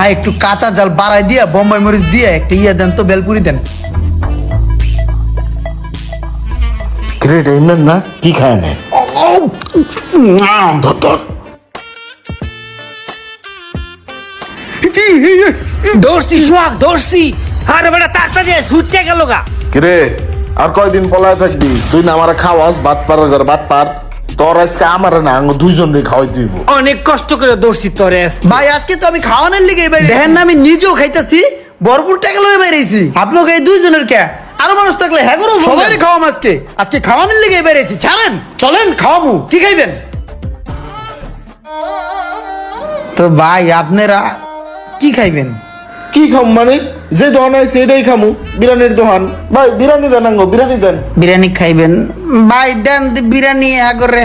ভাই একটু কাঁচা জাল বাড়াই দিয়া বোম্বাই মরিচ দিয়ে একটা দেন তো, বেলপুরি দেন। গ্রেট ইমরান না কি খায় না ধর ধর দৌড়ছি সোহাগ দৌড়ছি। আরে বেটা তাড়াতাড়ি ছুটতে গেল গা। কিরে আর কয়দিন পলায় থাকবি? তুই না আমার খাওয়াস বাট পার ঘর বাট পার, তোর আজকে আমার না আঙ্গ দুইজন রে খাওয়াই দিব। অনেক কষ্ট করে দৌড়ছি তোরে। ভাই আজকে তো আমি খাওয়ানোর লিগে বাইরে, দেখেন না আমি নিজেও খাইতেছি, ভরপুর টাকা লয়ে বেরিয়েছি। আপনাকে এই দুইজনের কে, আরো মানুষ থাকলে হ্যাঁ করো, সবাই খাওয়াম আজকে। আজকে খাওয়ানোর লিগে বেরিয়েছি, ছাড়েন চলেন খাওয়াবো। কি খাইবেন? তো ভাই আপনারা কি খাইবেন? কি খাম মানে যে দোকান আছে সেটাই খামু, বিরিয়ানির দোকান। ভাই বিরিয়ানি দেন আঙ্গ, বিরিয়ানি দেন। বিরিয়ানি খাইবেন? ভাই দেন বিরিয়ানি আগরে।